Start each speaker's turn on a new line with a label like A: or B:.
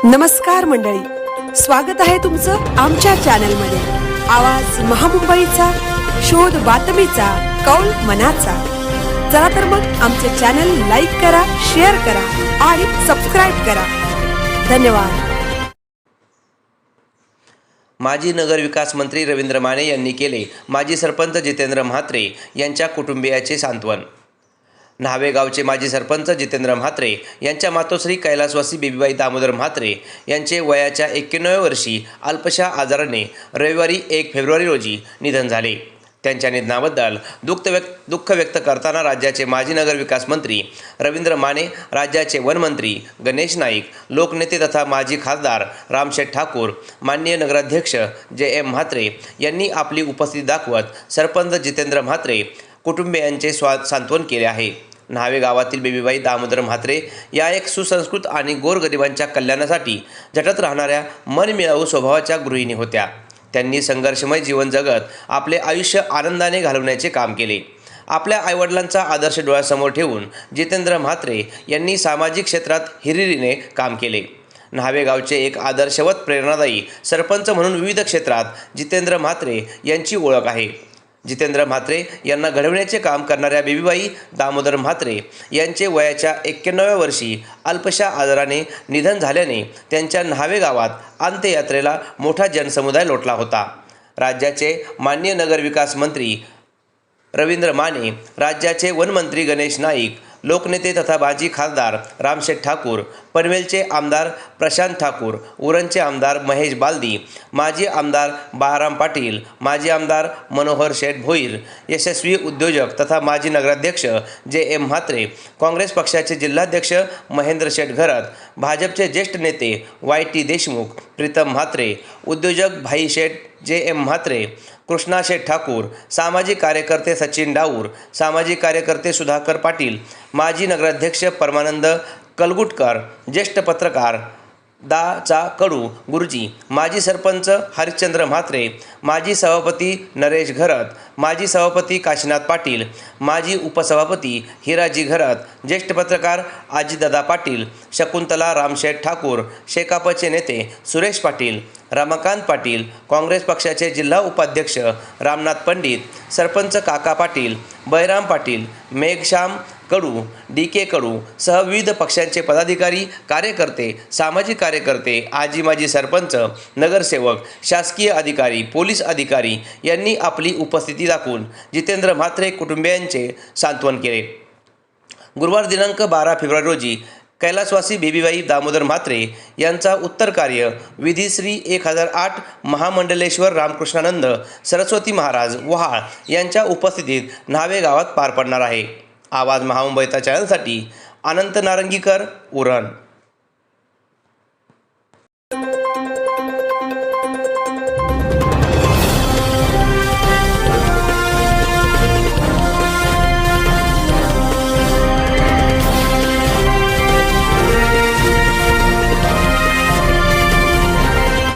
A: नमस्कार मंडळी, स्वागत आहे तुमचं आमच्या चॅनलमध्ये। आवाज महामुंबईचा, शोध बातमीचा, कौल मनाचा। चला तर मग आमचे चॅनल लाईक करा, शेअर करा आणि सबस्क्राइब करा। धन्यवाद।
B: माजी नगरविकास मंत्री रवींद्र माने यांनी केले माजी सरपंच जितेंद्र म्हात्रे यांच्या कुटुंबियाचे सांत्वन। न्हावे गावचे माजी सरपंच जितेंद्र म्हात्रे यांच्या मातोश्री कैलासवासी बेबीबाई दामोदर म्हात्रे यांचे वयाच्या 91व्या वर्षी अल्पशा आजाराने रविवारी 1 फेब्रुवारी रोजी निधन झाले। त्यांच्या निधनाबद्दल दुःख व्यक्त करताना राज्याचे माजी नगरविकास मंत्री रवींद्र माने, राज्याचे वनमंत्री गणेश नाईक, लोकनेते तथा माजी खासदार रामशेठ ठाकूर, माननीय नगराध्यक्ष JM म्हात्रे यांनी आपली उपस्थिती दाखवत सरपंच जितेंद्र म्हात्रे कुटुंबियांचे सांत्वन केले आहे। न्हावे गावातील बेबीबाई दामोदर म्हात्रे या एक सुसंस्कृत आणि गोरगरिबांच्या कल्याणासाठी झटत राहणाऱ्या मनमिळावू स्वभावाच्या गृहिणी होत्या। त्यांनी संघर्षमय जीवन जगत आपले आयुष्य आनंदाने घालवण्याचे काम केले। आपल्या आईवडिलांचा आदर्श डोळ्यासमोर ठेवून जितेंद्र म्हात्रे यांनी सामाजिक क्षेत्रात हिरिरीने काम केले। न्हावे गावचे एक आदर्शवत प्रेरणादायी सरपंच म्हणून विविध क्षेत्रात जितेंद्र म्हात्रे यांची ओळख आहे। जितेंद्र म्हात्रे यांना घडवण्याचे काम करणाऱ्या बेबीबाई दामोदर म्हात्रे यांचे वयाच्या 91व्या वर्षी अल्पशा आजाराने निधन झाल्याने त्यांच्या न्हावे गावात अंत्ययात्रेला मोठा जनसमुदाय लोटला होता। राज्याचे माननीय नगरविकास मंत्री रवींद्र माने, राज्याचे वनमंत्री गणेश नाईक, लोकनेते तथा माजी खासदार रामशेठ ठाकूर, पनवेलचे आमदार प्रशांत ठाकूर, उरणचे आमदार महेश बालदी, माजी आमदार बाळाराम पाटील, माजी आमदार मनोहर शेठ भोईर, यशस्वी उद्योजक तथा माजी नगराध्यक्ष JM म्हात्रे, काँग्रेस पक्षाचे जिल्हाध्यक्ष महेंद्र शेठ घरत, भाजपचे ज्येष्ठ नेते YT देशमुख, प्रीतम म्हात्रे, उद्योजक भाई शेठ JM म्हात्रे, कृष्णा शेठ ठाकूर, सामाजिक कार्यकर्ते सचिन डाऊर, सामाजिक कार्यकर्ते सुधाकर पाटील, माजी नगराध्यक्ष परमानंद कलगुटकर, ज्येष्ठ पत्रकार दा कडू गुरुजी, माजी सरपंच हरिश्चंद्र म्हात्रे, माजी सभापती नरेश घरत, माजी सभापती काशीनाथ पाटील, माजी उपसभापती हिराजी घरत, ज्येष्ठ पत्रकार अजितदादा पाटील, शकुंतला रामशेठ ठाकूर, शेकापचे नेते सुरेश पाटील, रमाकांत पाटील, काँग्रेस पक्षाचे जिल्हा उपाध्यक्ष रामनाथ पंडित, सरपंच काका पाटील, बैराम पाटील, मेघश्याम कडू, DK कडू सह विविध पक्षांचे पदाधिकारी, कार्यकर्ते, सामाजिक कार्यकर्ते, आजी माजी सरपंच, नगरसेवक, शासकीय अधिकारी, पोलीस अधिकारी यांनी आपली उपस्थिती दाखवून जितेंद्र म्हात्रे कुटुंबियांचे सांत्वन केले। गुरुवार दिनांक 12 फेब्रुवारी रोजी कैलासवासी बेबीबाई दामोदर म्हात्रे यांचा उत्तर कार्य विधी श्री 1008 महामंडलेश्वर रामकृष्णानंद सरस्वती महाराज वहाळ यांच्या उपस्थितीत न्हावे गावात पार पडणार आहे। आवाज महामुंबईचा चॅनलसाठी अनंत नारंगीकर, उरण।